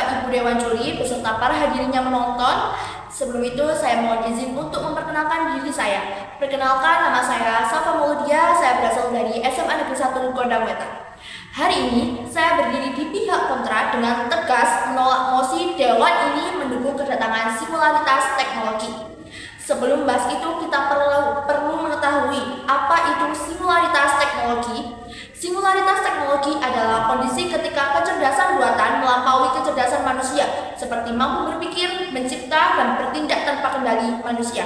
Bapak Ibu Dewan Juri beserta para hadirin yang menonton. Sebelum itu saya mohon izin untuk memperkenalkan diri saya. Perkenalkan, nama saya Safa Maulidia, saya berasal dari SMA Negeri 1 Gondang Wetan. Hari ini saya berdiri di pihak kontra dengan tegas menolak mosi Dewan ini mendukung kedatangan singularitas teknologi. Sebelum bahas itu, kita perlu mengetahui apa itu singularitas teknologi. Singularitas teknologi adalah kondisi ketika kecerdasan buatan melampaui kecerdasan manusia, seperti mampu berpikir, mencipta, dan bertindak tanpa kendali manusia.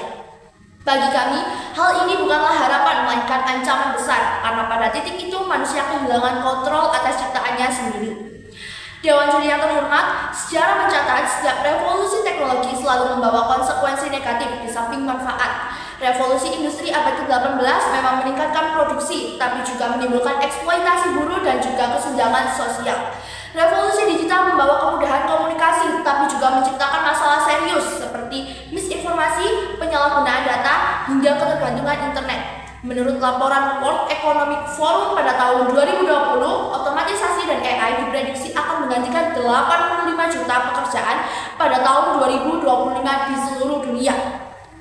Bagi kami, hal ini bukanlah harapan, melainkan ancaman besar, karena pada titik itu manusia kehilangan kontrol atas ciptaannya sendiri. Dewan Juri yang terhormat, sejarah mencatat setiap revolusi teknologi selalu membawa konsekuensi negatif di samping manfaat. Revolusi industri abad ke-18 memang meningkatkan produksi, tapi juga menimbulkan eksploitasi buruh dan juga kesenjangan sosial. Revolusi digital membawa kemudahan komunikasi, tapi juga menciptakan masalah serius seperti misinformasi, penyalahgunaan data, hingga ketergantungan internet. Menurut laporan World Economic Forum pada tahun 2020, otomatisasi dan AI diprediksi akan menggantikan 85 juta pekerjaan pada tahun 2025 di seluruh dunia.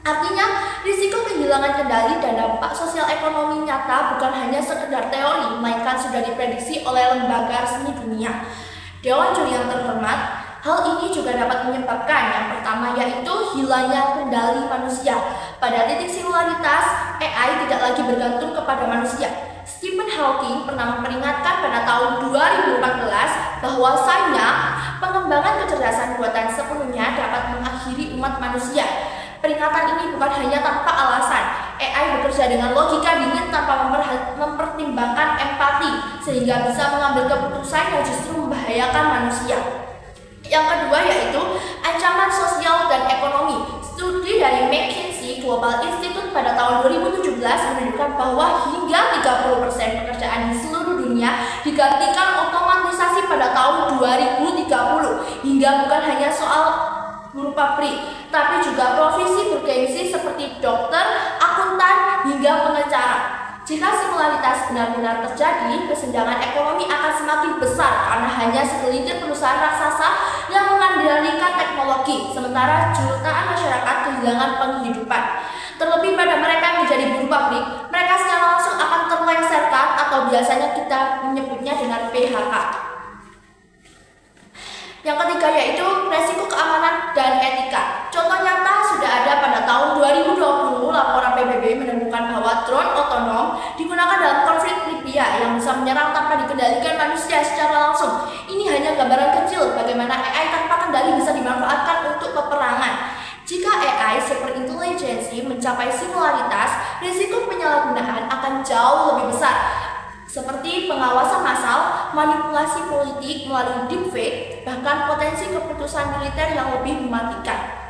Artinya, risiko kehilangan kendali dan dampak sosial ekonomi nyata bukan hanya sekedar teori, melainkan sudah diprediksi oleh lembaga resmi dunia. Dewan Juri yang terhormat, hal ini juga dapat menyebabkan yang pertama yaitu hilangnya kendali manusia. Pada titik singularitas, AI tidak lagi bergantung kepada manusia. Stephen Hawking pernah memperingatkan pada tahun 2014 bahwasanya pengembangan kecerdasan buatan sepenuhnya dapat mengakhiri umat manusia. Peringatan ini bukan hanya tanpa alasan. AI bekerja dengan logika dingin tanpa mempertimbangkan empati, sehingga bisa mengambil keputusan yang justru membahayakan manusia. Yang kedua yaitu ancaman sosial dan ekonomi. Studi dari McKinsey Global Institute pada tahun 2017 menunjukkan bahwa hingga 30% pekerjaan di seluruh dunia digantikan otomatisasi pada tahun 2030, hingga bukan hanya soal buruh pabrik, tapi juga profesi bergengsi seperti dokter, akuntan, hingga pengacara. Jika singularitas benar-benar terjadi, kesenjangan ekonomi akan semakin besar karena hanya segelintir perusahaan raksasa yang mengendalikan teknologi, sementara jutaan masyarakat kehilangan penghidupan. Terlebih pada mereka yang menjadi buruh pabrik, mereka secara langsung akan terlengserkan atau biasanya kita menyebutnya dengan PHK. Yang ketiga yaitu resiko keamanan dan etika. Contoh nyata sudah ada pada tahun 2020, laporan PBB menemukan bahwa drone otonom digunakan dalam konflik Libya yang bisa menyerang tanpa dikendalikan manusia secara langsung. Ini hanya gambaran kecil bagaimana AI tanpa kendali bisa dimanfaatkan untuk peperangan. Jika AI superintelligensi mencapai singularitas, risiko penyalahgunaan akan jauh lebih besar, seperti pengawasan massal, manipulasi politik melalui deepfake, bahkan potensi keputusan militer yang lebih mematikan.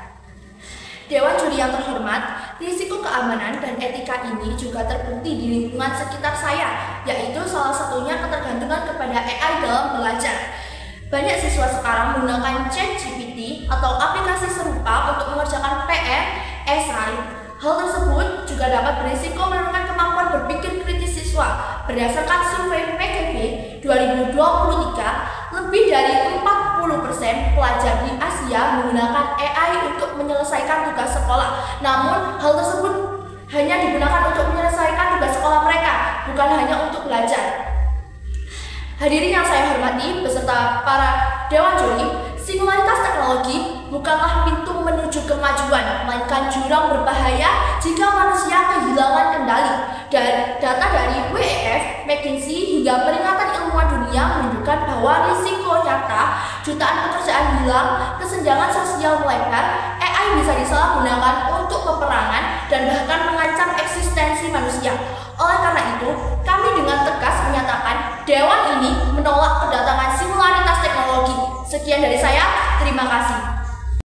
Dewan Juri yang terhormat, risiko keamanan dan etika ini juga terbukti di lingkungan sekitar saya, yaitu salah satunya ketergantungan kepada AI dalam belajar. Banyak siswa sekarang menggunakan ChatGPT atau aplikasi serupa untuk mengerjakan PR, esai. Hal tersebut juga dapat berisiko menurunkan kemampuan berpikir kritis siswa. Berdasarkan survei McAfee 2023, lebih dari 40% pelajar di Asia menggunakan AI untuk menyelesaikan tugas sekolah. Namun, hal tersebut hanya digunakan untuk menyelesaikan tugas sekolah mereka, bukan hanya untuk belajar. Hadirin yang saya hormati beserta para Dewan Juri, singularitas teknologi bukanlah pintu menuju kemajuan, melainkan jurang berbahaya jika manusia kehilangan kendali. Dan data dari WEF, McKinsey, hingga peringatan ilmuwan dunia menunjukkan bahwa risiko nyata, jutaan pekerjaan hilang, kesenjangan sosial melebar, AI bisa disalahgunakan untuk peperangan dan bahkan mengancam eksistensi manusia. Oleh karena itu, kami dengan tegas menyatakan Dewan ini menolak kedatangan singularitas teknologi. Sekian dari saya, terima kasih.